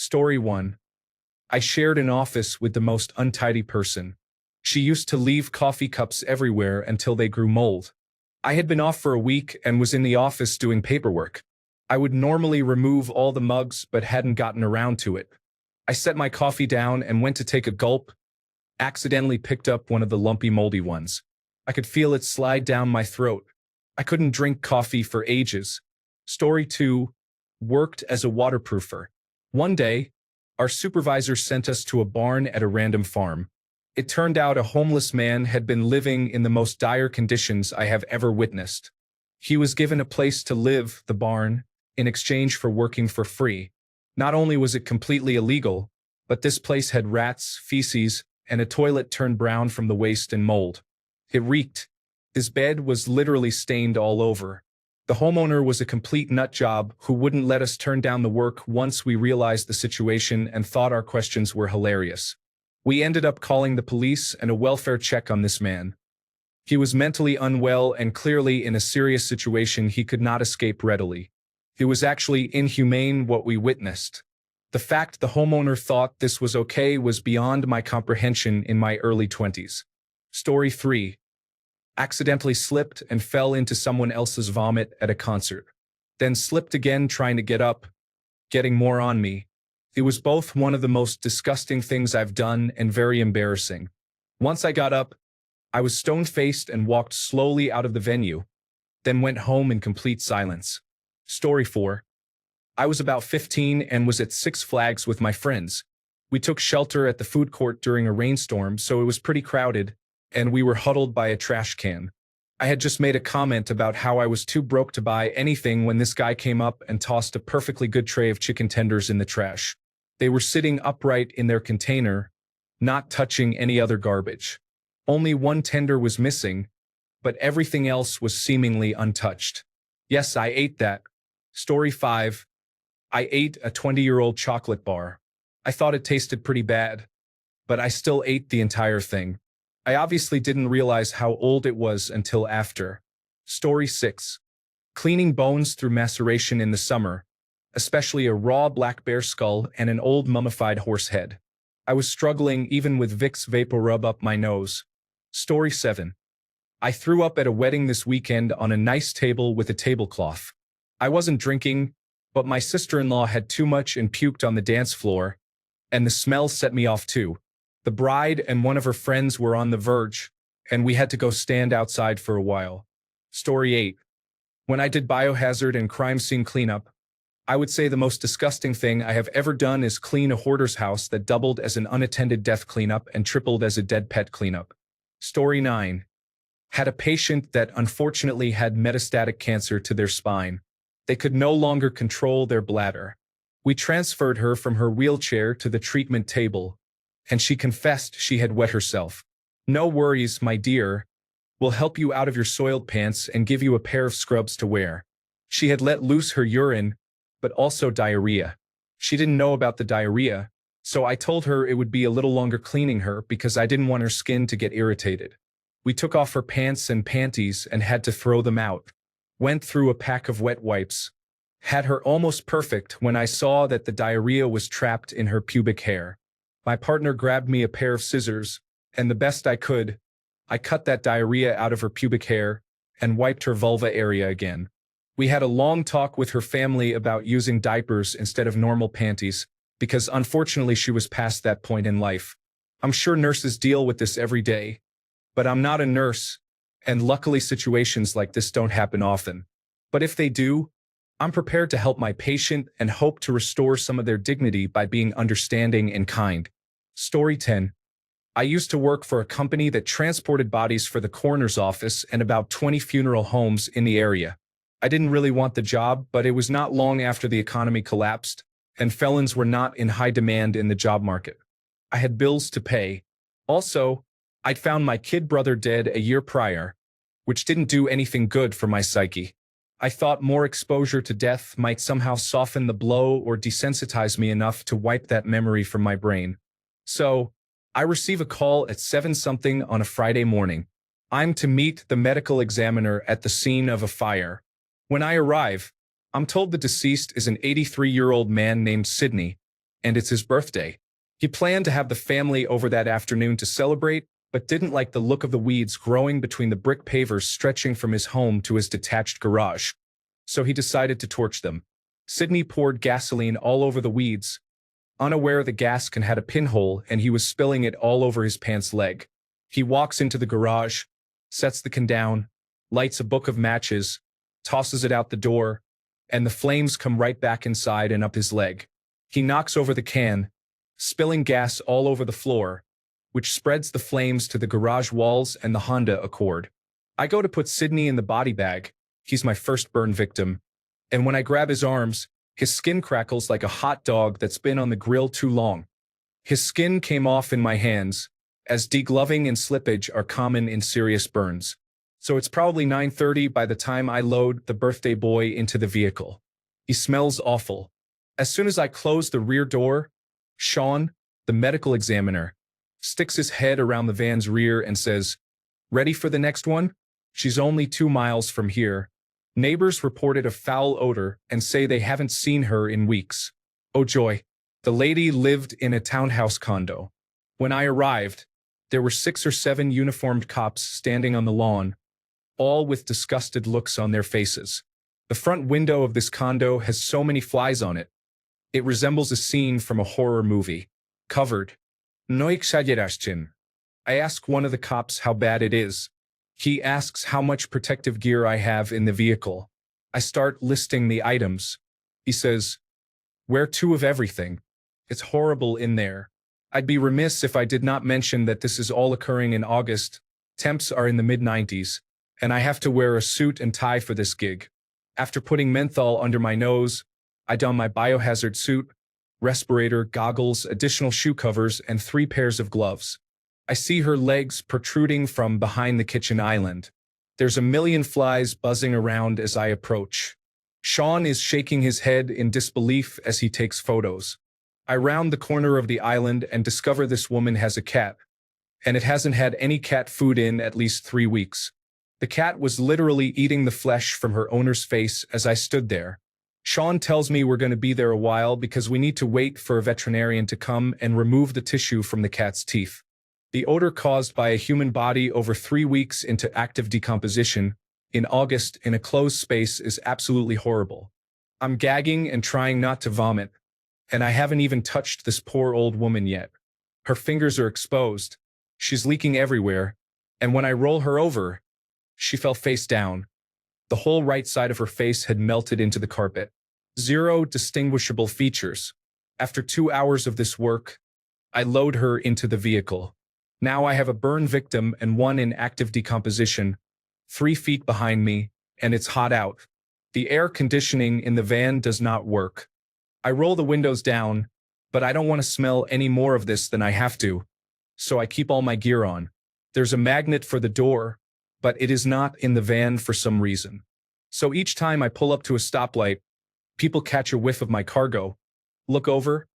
Story 1. I shared an office with the most untidy person. She used to leave coffee cups everywhere until they grew mold. I had been off for a week and was in the office doing paperwork. I would normally remove all the mugs but hadn't gotten around to it. I set my coffee down and went to take a gulp, accidentally picked up one of the lumpy moldy ones. I could feel it slide down my throat. I couldn't drink coffee for ages. Story 2. Worked as a waterproofer. One day, our supervisor sent us to a barn at a random farm. It turned out a homeless man had been living in the most dire conditions I have ever witnessed. He was given a place to live, the barn, in exchange for working for free. Not only was it completely illegal, but this place had rats, feces, and a toilet turned brown from the waste and mold. It reeked. His bed was literally stained all over. The homeowner was a complete nutjob who wouldn't let us turn down the work once we realized the situation and thought our questions were hilarious. We ended up calling the police and a welfare check on this man. He was mentally unwell and clearly in a serious situation he could not escape readily. It was actually inhumane what we witnessed. The fact the homeowner thought this was okay was beyond my comprehension in my early 20s. Story 3. Accidentally slipped and fell into someone else's vomit at a concert. Then slipped again trying to get up, getting more on me. It was both one of the most disgusting things I've done and very embarrassing. Once I got up, I was stone-faced and walked slowly out of the venue, then went home in complete silence. Story 4. I was about 15 and was at Six Flags with my friends. We took shelter at the food court during a rainstorm, so it was pretty crowded, and we were huddled by a trash can. I had just made a comment about how I was too broke to buy anything when this guy came up and tossed a perfectly good tray of chicken tenders in the trash. They were sitting upright in their container, not touching any other garbage. Only one tender was missing, but everything else was seemingly untouched. Yes, I ate that. Story 5. I ate a 20-year-old chocolate bar. I thought it tasted pretty bad, but I still ate the entire thing. I obviously didn't realize how old it was until after. Story 6. Cleaning bones through maceration in the summer, especially a raw black bear skull and an old mummified horse head. I was struggling even with Vicks VapoRub up my nose. Story 7. I threw up at a wedding this weekend on a nice table with a tablecloth. I wasn't drinking, but my sister-in-law had too much and puked on the dance floor, and the smell set me off too. The bride and one of her friends were on the verge, and we had to go stand outside for a while. Story 8. When I did biohazard and crime scene cleanup, I would say the most disgusting thing I have ever done is clean a hoarder's house that doubled as an unattended death cleanup and tripled as a dead pet cleanup. Story 9. Had a patient that unfortunately had metastatic cancer to their spine. They could no longer control their bladder. We transferred her from her wheelchair to the treatment table, and she confessed she had wet herself. No worries, my dear. We'll help you out of your soiled pants and give you a pair of scrubs to wear. She had let loose her urine, but also diarrhea. She didn't know about the diarrhea, so I told her it would be a little longer cleaning her because I didn't want her skin to get irritated. We took off her pants and panties and had to throw them out. Went through a pack of wet wipes. Had her almost perfect when I saw that the diarrhea was trapped in her pubic hair. My partner grabbed me a pair of scissors, and the best I could, I cut that diarrhea out of her pubic hair and wiped her vulva area again. We had a long talk with her family about using diapers instead of normal panties, because unfortunately she was past that point in life. I'm sure nurses deal with this every day, but I'm not a nurse, and luckily situations like this don't happen often. But if they do, I'm prepared to help my patient and hope to restore some of their dignity by being understanding and kind. Story 10. I used to work for a company that transported bodies for the coroner's office and about 20 funeral homes in the area. I didn't really want the job, but it was not long after the economy collapsed, and felons were not in high demand in the job market. I had bills to pay. Also, I'd found my kid brother dead a year prior, which didn't do anything good for my psyche. I thought more exposure to death might somehow soften the blow or desensitize me enough to wipe that memory from my brain. So, I receive a call at 7-something on a Friday morning. I'm to meet the medical examiner at the scene of a fire. When I arrive, I'm told the deceased is an 83-year-old man named Sidney, and it's his birthday. He planned to have the family over that afternoon to celebrate, but didn't like the look of the weeds growing between the brick pavers stretching from his home to his detached garage. So he decided to torch them. Sydney poured gasoline all over the weeds, unaware the gas can had a pinhole and he was spilling it all over his pants leg. He walks into the garage, sets the can down, lights a book of matches, tosses it out the door, and the flames come right back inside and up his leg. He knocks over the can, spilling gas all over the floor, which spreads the flames to the garage walls and the Honda Accord. I go to put Sydney in the body bag. He's my first burn victim. And when I grab his arms, his skin crackles like a hot dog that's been on the grill too long. His skin came off in my hands, as degloving and slippage are common in serious burns. So it's probably 9:30 by the time I load the birthday boy into the vehicle. He smells awful. As soon as I close the rear door, Sean, the medical examiner, sticks his head around the van's rear and says, "Ready for the next one? She's only 2 miles from here." Neighbors reported a foul odor and say they haven't seen her in weeks. Oh joy. The lady lived in a townhouse condo. When I arrived, there were 6 or 7 uniformed cops standing on the lawn, all with disgusted looks on their faces. The front window of this condo has so many flies on it. It resembles a scene from a horror movie. Covered. No exageración. I ask one of the cops how bad it is. He asks how much protective gear I have in the vehicle. I start listing the items. He says, "Wear 2 of everything. It's horrible in there." I'd be remiss if I did not mention that this is all occurring in August. Temps are in the mid-90s, and I have to wear a suit and tie for this gig. After putting menthol under my nose, I don my biohazard suit, respirator, goggles, additional shoe covers, and 3 pairs of gloves. I see her legs protruding from behind the kitchen island. There's a million flies buzzing around as I approach. Sean is shaking his head in disbelief as he takes photos. I round the corner of the island and discover this woman has a cat, and it hasn't had any cat food in at least 3 weeks. The cat was literally eating the flesh from her owner's face as I stood there. Sean tells me we're going to be there a while because we need to wait for a veterinarian to come and remove the tissue from the cat's teeth. The odor caused by a human body over 3 weeks into active decomposition in August in a closed space is absolutely horrible. I'm gagging and trying not to vomit, and I haven't even touched this poor old woman yet. Her fingers are exposed. She's leaking everywhere, and when I roll her over, she fell face down. The whole right side of her face had melted into the carpet. 0 distinguishable features. After 2 hours of this work, I load her into the vehicle. Now I have a burn victim and one in active decomposition, 3 feet behind me, and it's hot out. The air conditioning in the van does not work. I roll the windows down, but I don't want to smell any more of this than I have to, so I keep all my gear on. There's a magnet for the door, but it is not in the van for some reason. So each time I pull up to a stoplight, people catch a whiff of my cargo, look over,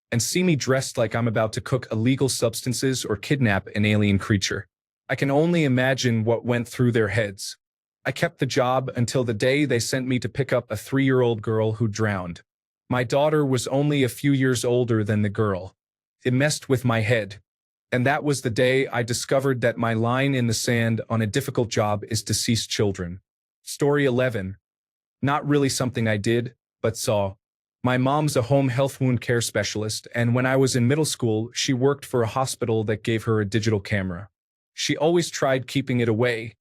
and see me dressed like I'm about to cook illegal substances or kidnap an alien creature. I can only imagine what went through their heads. I kept the job until the day they sent me to pick up a 3-year-old girl who drowned. My daughter was only a few years older than the girl. It messed with my head. And that was the day I discovered that my line in the sand on a difficult job is deceased children. Story 11. Not really something I did, but saw. My mom's a home health wound care specialist, and when I was in middle school, she worked for a hospital that gave her a digital camera. She always tried keeping it away,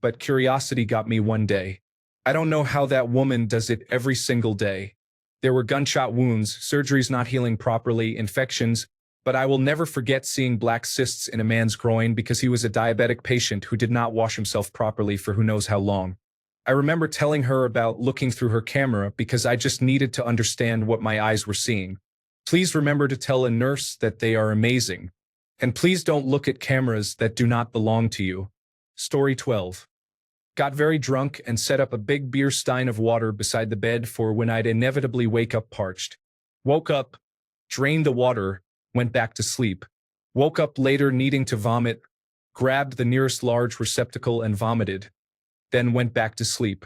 but curiosity got me one day. I don't know how that woman does it every single day. There were gunshot wounds, surgeries not healing properly, infections, but I will never forget seeing black cysts in a man's groin because he was a diabetic patient who did not wash himself properly for who knows how long. I remember telling her about looking through her camera because I just needed to understand what my eyes were seeing. Please remember to tell a nurse that they are amazing. And please don't look at cameras that do not belong to you. Story 12. Got very drunk and set up a big beer stein of water beside the bed for when I'd inevitably wake up parched. Woke up, drained the water, went back to sleep. Woke up later needing to vomit, grabbed the nearest large receptacle and vomited. Then went back to sleep.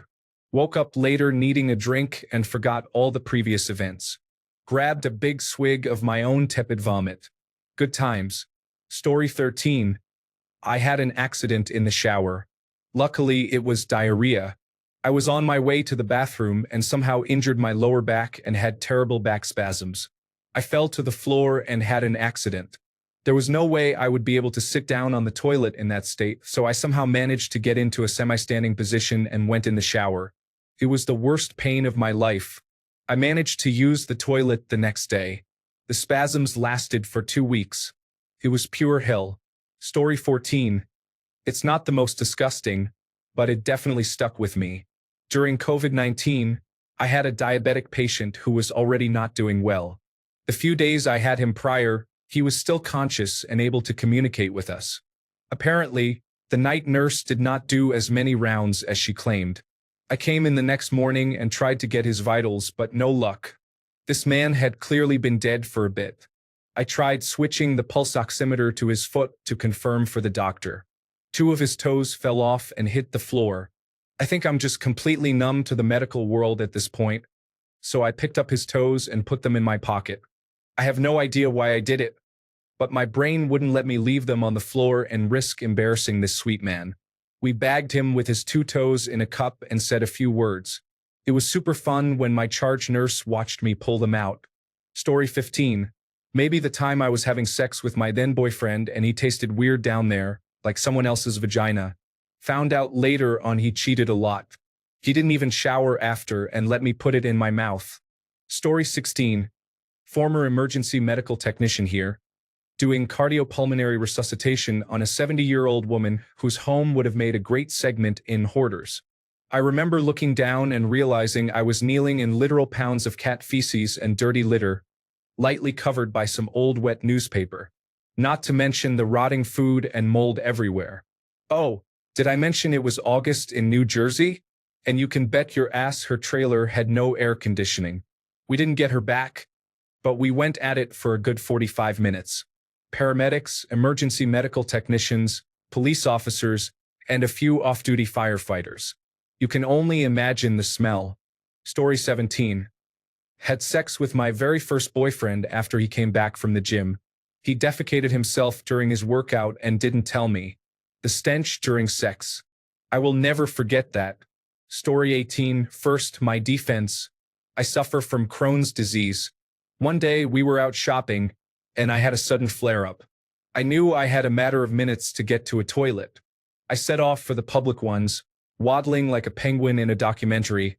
Woke up later needing a drink and forgot all the previous events. Grabbed a big swig of my own tepid vomit. Good times. Story 13. I had an accident in the shower. Luckily, it was diarrhea. I was on my way to the bathroom and somehow injured my lower back and had terrible back spasms. I fell to the floor and had an accident. There was no way I would be able to sit down on the toilet in that state, so I somehow managed to get into a semi-standing position and went in the shower. It was the worst pain of my life. I managed to use the toilet the next day. The spasms lasted for 2 weeks. It was pure hell. Story 14. It's not the most disgusting, but it definitely stuck with me. During COVID-19, I had a diabetic patient who was already not doing well. The few days I had him prior, he was still conscious and able to communicate with us. Apparently, the night nurse did not do as many rounds as she claimed. I came in the next morning and tried to get his vitals, but no luck. This man had clearly been dead for a bit. I tried switching the pulse oximeter to his foot to confirm for the doctor. 2 of his toes fell off and hit the floor. I think I'm just completely numb to the medical world at this point, so I picked up his toes and put them in my pocket. I have no idea why I did it, but my brain wouldn't let me leave them on the floor and risk embarrassing this sweet man. We bagged him with his 2 toes in a cup and said a few words. It was super fun when my charge nurse watched me pull them out. Story 15. Maybe the time I was having sex with my then boyfriend and he tasted weird down there, like someone else's vagina. Found out later on he cheated a lot. He didn't even shower after and let me put it in my mouth. Story 16. Former emergency medical technician here, doing cardiopulmonary resuscitation on a 70-year-old woman whose home would have made a great segment in Hoarders. I remember looking down and realizing I was kneeling in literal pounds of cat feces and dirty litter, lightly covered by some old wet newspaper. Not to mention the rotting food and mold everywhere. Oh, did I mention it was August in New Jersey? And you can bet your ass her trailer had no air conditioning. We didn't get her back, but we went at it for a good 45 minutes. Paramedics, emergency medical technicians, police officers, and a few off-duty firefighters. You can only imagine the smell. Story 17. Had sex with my very first boyfriend after he came back from the gym. He defecated himself during his workout and didn't tell me. The stench during sex. I will never forget that. Story 18. First, my defense. I suffer from Crohn's disease. One day we were out shopping, and I had a sudden flare-up. I knew I had a matter of minutes to get to a toilet. I set off for the public ones, waddling like a penguin in a documentary,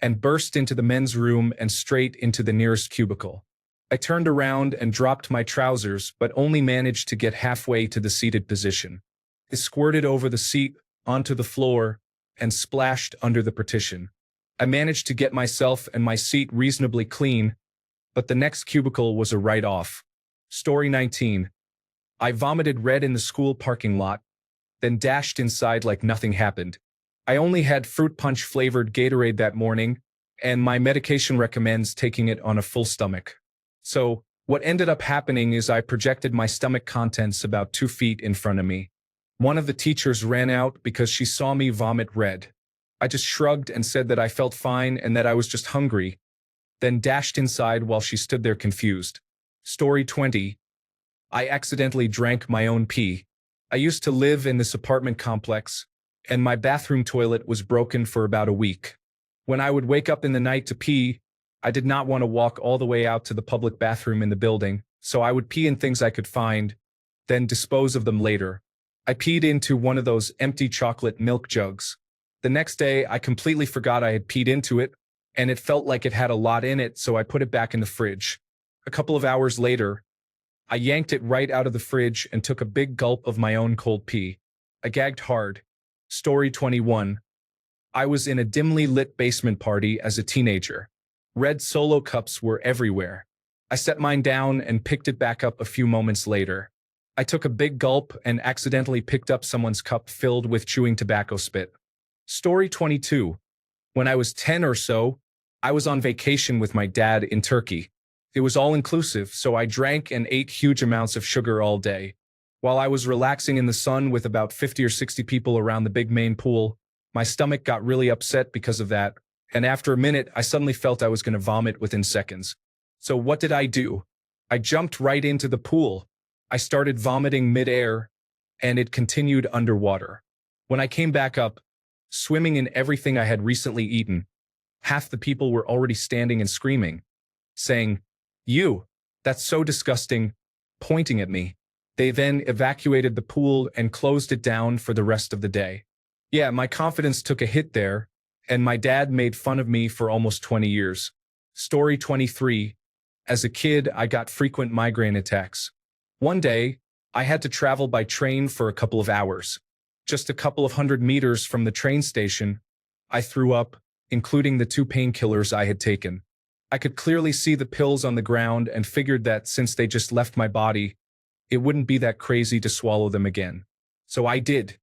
and burst into the men's room and straight into the nearest cubicle. I turned around and dropped my trousers, but only managed to get halfway to the seated position. It squirted over the seat, onto the floor, and splashed under the partition. I managed to get myself and my seat reasonably clean, but the next cubicle was a write-off. Story 19. I vomited red in the school parking lot, then dashed inside like nothing happened. I only had fruit punch-flavored Gatorade that morning, and my medication recommends taking it on a full stomach. So, what ended up happening is I projected my stomach contents about 2 feet in front of me. One of the teachers ran out because she saw me vomit red. I just shrugged and said that I felt fine and that I was just hungry, then dashed inside while she stood there confused. Story 20. I accidentally drank my own pee. I used to live in this apartment complex, and my bathroom toilet was broken for about a week. When I would wake up in the night to pee, I did not want to walk all the way out to the public bathroom in the building, so I would pee in things I could find, then dispose of them later. I peed into one of those empty chocolate milk jugs. The next day, I completely forgot I had peed into it, and it felt like it had a lot in it, so I put it back in the fridge. A couple of hours later, I yanked it right out of the fridge and took a big gulp of my own cold pee. I gagged hard. Story 21. I was in a dimly lit basement party as a teenager. Red Solo cups were everywhere. I set mine down and picked it back up a few moments later. I took a big gulp and accidentally picked up someone's cup filled with chewing tobacco spit. Story 22. When I was 10 or so, I was on vacation with my dad in Turkey. It was all-inclusive, so I drank and ate huge amounts of sugar all day. While I was relaxing in the sun with about 50 or 60 people around the big main pool, my stomach got really upset because of that, and after a minute, I suddenly felt I was going to vomit within seconds. So what did I do? I jumped right into the pool. I started vomiting midair, and it continued underwater. When I came back up, swimming in everything I had recently eaten, half the people were already standing and screaming, saying, "You, that's so disgusting," pointing at me. They then evacuated the pool and closed it down for the rest of the day. Yeah, my confidence took a hit there, and my dad made fun of me for almost 20 years. Story 23. As a kid, I got frequent migraine attacks. One day, I had to travel by train for a couple of hours. Just a couple of 100 meters from the train station, I threw up, including the 2 painkillers I had taken. I could clearly see the pills on the ground and figured that since they just left my body, it wouldn't be that crazy to swallow them again. So I did.